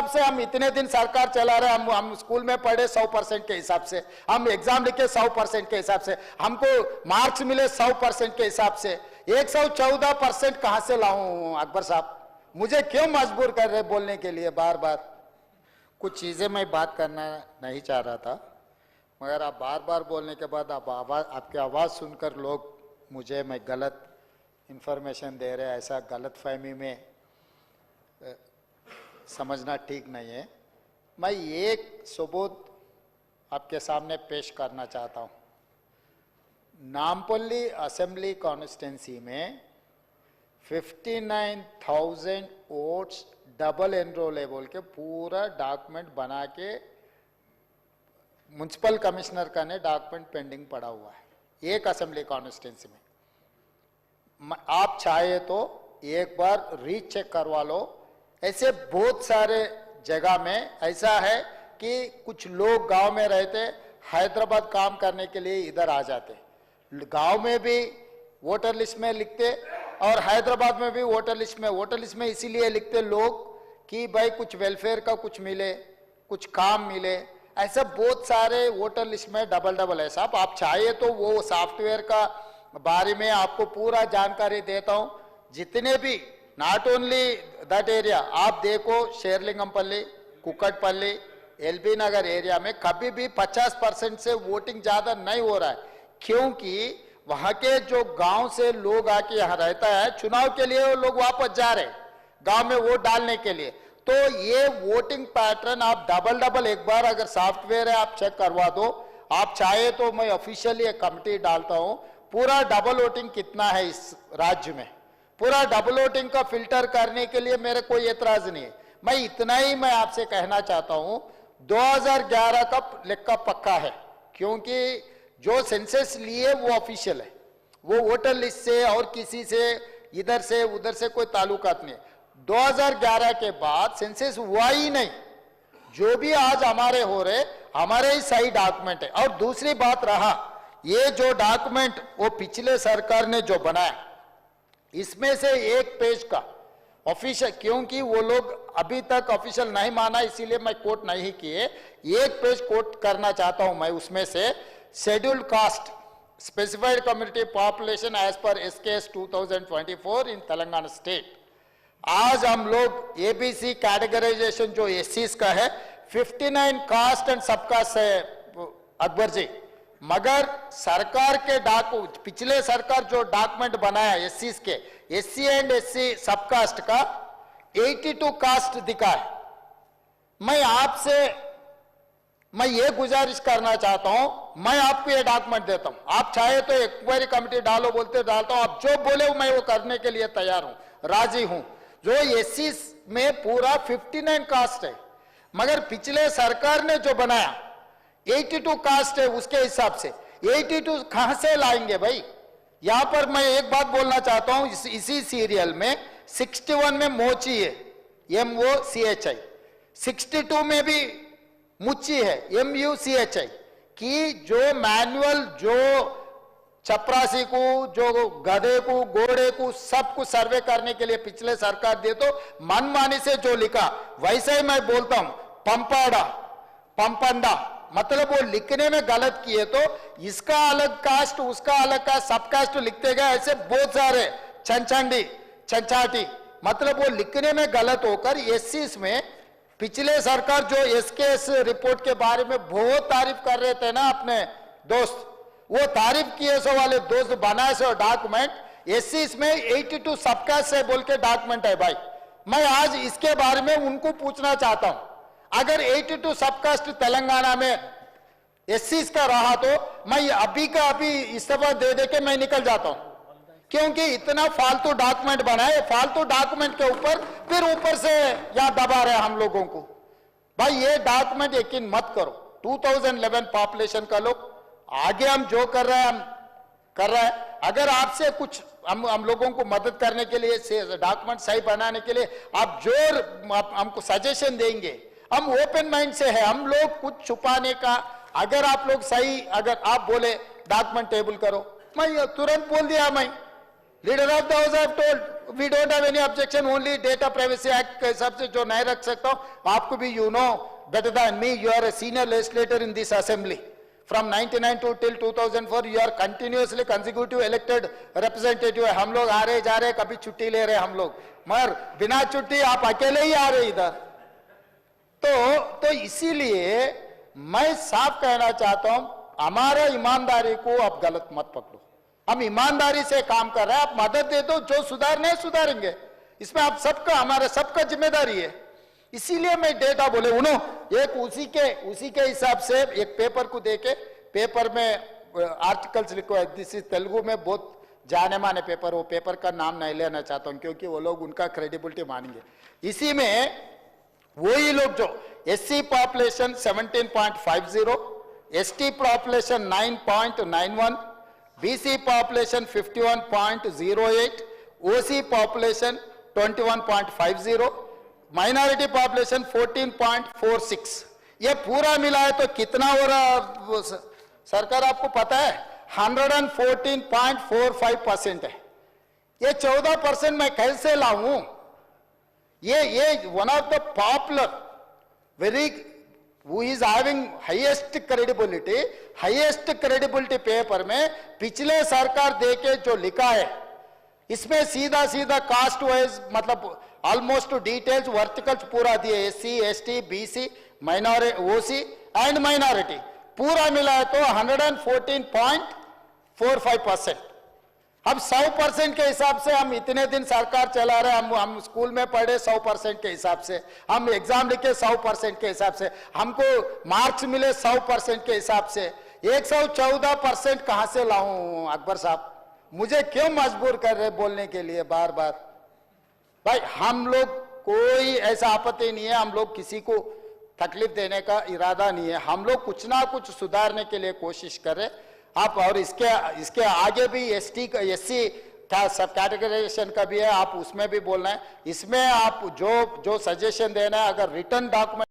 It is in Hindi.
हिसाब से हम इतने दिन सरकार चला रहे, हम स्कूल में पढ़े 100% के हिसाब से, हम एग्जाम लिखे 100% के हिसाब से, हमको मार्क्स मिले 100% के हिसाब से, 114% कहां से लाऊं अकबर साहब? मुझे क्यों मजबूर कर रहे बोलने के लिए बार बार? कुछ चीजें मैं बात करना नहीं चाह रहा था, मगर आप बार बार बोलने के बाद आपकी आवाज सुनकर लोग मुझे मैं गलत इंफॉर्मेशन दे रहे हैं, ऐसा गलत फहमी में समझना ठीक नहीं है। मैं एक सबूत आपके सामने पेश करना चाहता हूं। नामपल्ली असेंबली कॉन्स्टिट्यूंसी में 59,000 वोट्स डबल एनरोल है बोल के पूरा डॉक्यूमेंट बना के म्युनिसिपल कमिश्नर का ने डॉक्यूमेंट पेंडिंग पड़ा हुआ है एक असेंबली कॉन्स्टिट्यूंसी में। आप चाहे तो एक बार रीचेक करवा लो। ऐसे बहुत सारे जगह में ऐसा है कि कुछ लोग गांव में रहते, हैदराबाद काम करने के लिए इधर आ जाते, गांव में भी वोटर लिस्ट में लिखते और हैदराबाद में भी वोटर लिस्ट में इसीलिए लिखते लोग कि भाई कुछ वेलफेयर का कुछ मिले, कुछ काम मिले। ऐसा बहुत सारे वोटर लिस्ट में डबल है साहब। आप चाहे तो वो सॉफ्टवेयर का बारे में आपको पूरा जानकारी देता हूं। जितने भी नॉट ओनली दैट एरिया, आप देखो शेरलिंगमपल्ली, कुक्कटपल्ली, एलबी नगर एरिया में कभी भी 50% से वोटिंग ज्यादा नहीं हो रहा है, क्योंकि वहां के जो गांव से लोग आके यहाँ रहता है, चुनाव के लिए वो लोग वापस जा रहे गांव में वोट डालने के लिए। तो ये वोटिंग पैटर्न आप डबल एक बार अगर सॉफ्टवेयर है आप चेक करवा दो। आप चाहे तो मैं ऑफिशियली एक कमिटी डालता हूं, पूरा डबल वोटिंग कितना है इस राज्य में, पूरा डबल वोटिंग का फिल्टर करने के लिए मेरे कोई एतराज नहीं है। मैं इतना ही मैं आपसे कहना चाहता हूं, 2011 का लेक्का पक्का है, क्योंकि जो सेंसस लिए वो ऑफिशियल है, वो वोटर लिस्ट से और किसी से इधर से उधर से कोई ताल्लुकात नहीं। 2011 के बाद सेंसस हुआ ही नहीं। जो भी आज हमारे हो रहे, हमारे ही सही डॉक्यूमेंट है। और दूसरी बात रहा, ये जो डॉक्यूमेंट वो पिछले सरकार ने जो बनाया, इसमें से एक पेज का ऑफिशियल, क्योंकि वो लोग अभी तक ऑफिशियल नहीं माना इसीलिए मैं कोट नहीं किए, एक पेज कोट करना चाहता हूं मैं उसमें से। Scheduled caste specified community population as per SKS 2024 in Telangana state. आज हम लोग एबीसी कैटेगराइजेशन जो एससीज का है, 59 कास्ट एंड सब कास्ट है अकबर जी, मगर सरकार के पिछले सरकार जो डॉक्यूमेंट बनाया एससीज के, SC एंड SC सब कास्ट का 82 कास्ट दिखा है। मैं ये गुजारिश करना चाहता हूं, मैं आपको ये डॉक्यूमेंट देता हूं, आप चाहे तो इंक्वायरी कमेटी डालो बोलते डालता हूं, आप जो बोले मैं वो करने के लिए तैयार हूं, राजी हूं। जो एससी में पूरा 59 कास्ट है, मगर पिछले सरकार ने जो बनाया 82 कास्ट है, उसके हिसाब से 82 कहां से लाएंगे भाई? यहां पर मैं एक बात बोलना चाहता हूं, इसी सीरियल में 61 में मोची है, MOCHI, 62 में भी मुच्ची है, MUCHI, कि जो मैनुअल जो चपरासी को, जो गधे को, घोड़े को, सबको सर्वे करने के लिए पिछले सरकार दे तो मनमानी से जो लिखा वैसे ही मैं बोलता हूं, पंपाड़ा पंपंडा, मतलब वो लिखने में गलत किए तो इसका अलग कास्ट उसका अलग कास्ट सब कास्ट लिखते गए, ऐसे बहुत सारे चंचंडी चंचाटी, मतलब वो लिखने में गलत होकर एससीस में पिछले सरकार जो SKS रिपोर्ट के बारे में बहुत तारीफ कर रहे थे ना अपने दोस्त, वो तारीफ किए सो वाले दोस्त बनाए सो डॉक्यूमेंट एससी में 82 सबकास्ट से बोल के डॉक्यूमेंट है भाई। मैं आज इसके बारे में उनको पूछना चाहता हूं, अगर 82 सबकास्ट तेलंगाना में एससी का रहा तो मैं अभी का अभी इस्तीफा दे के मैं निकल जाता हूं, क्योंकि इतना फालतू डॉक्यूमेंट बनाए, फालतू डॉक्यूमेंट के ऊपर से या दबा रहे हम लोगों को। भाई ये डॉक्यूमेंट यकीन मत करो, 2011 पॉपुलेशन का लोग आगे हम जो कर रहे हैं हम कर रहे हैं। अगर आपसे कुछ हम लोगों को मदद करने के लिए, डॉक्यूमेंट सही बनाने के लिए आप जो हमको सजेशन देंगे, हम ओपन माइंड से है, हम लोग कुछ छुपाने का, अगर आप लोग सही, अगर आप बोले डॉक्यूमेंट टेबल करो, मैं तुरंत बोल दिया मैं, leader of the house have told we don't have any objection, only data privacy act के हिसाब से जो नहीं रख सकता हूं, आपको भी you know better than me, you are a senior legislator in this assembly. From 99 to till 2004, you are continuously consecutive elected representative. हम लोग आ रहे जा रहे, कभी छुट्टी ले रहे हम लोग, मगर बिना छुट्टी आप अकेले ही आ रहे इधर। तो इसीलिए मैं साफ कहना चाहता हूं, हमारा ईमानदारी को आप गलत मत पकड़ो। हम ईमानदारी से काम कर रहे हैं, आप मदद दे दो, जो सुधारने सुधारेंगे, इसमें आप सबका, हमारा सबका जिम्मेदारी है। इसीलिए मैं डेटा बोले उनो एक उसी के हिसाब से एक पेपर को देके, पेपर में आर्टिकल्स लिखो है, दिस इज तेलुगु में बहुत जाने माने पेपर, वो पेपर का नाम नहीं लेना चाहता हूं क्योंकि वो लोग उनका क्रेडिबिलिटी मानेंगे। इसी में वही लोग जो SC population 17.50, ST population 9.91, BC population 51.08, ओसी पॉपुलेशन 21.50, माइनॉरिटी पॉपुलेशन 14.46, ये पूरा मिला है तो कितना हो रहा सरकार आपको पता है? 114.45% है। ये 14% मैं कैसे लाऊं? ये one of the popular very who is having highest credibility paper में पिछले सरकार देके जो लिखा है, इसमें सीधा कास्ट वाइज मतलब ऑलमोस्ट डिटेल्स वर्टिकल्स पूरा दिए, SC ST BC minority OC and minority पूरा मिला है तो 114.45%। अब 100% के हिसाब से हम इतने दिन सरकार चला रहे, हम स्कूल में पढ़े 100% के हिसाब से, हम एग्जाम लिखे 100% के हिसाब से, हमको मार्क्स मिले 100% के हिसाब से, 114% कहां से लाऊं? अकबर साहब मुझे क्यों मजबूर कर रहे बोलने के लिए बार बार? भाई हम लोग कोई ऐसा आपत्ति नहीं है, हम लोग किसी को तकलीफ देने का इरादा नहीं है, हम लोग कुछ ना कुछ सुधारने के लिए कोशिश कर रहे आप। और इसके आगे भी एससी का सब कैटेगराइजेशन का भी है, आप उसमें भी बोलना है, इसमें आप जो सजेशन देना है, अगर रिटर्न डॉक्यूमेंट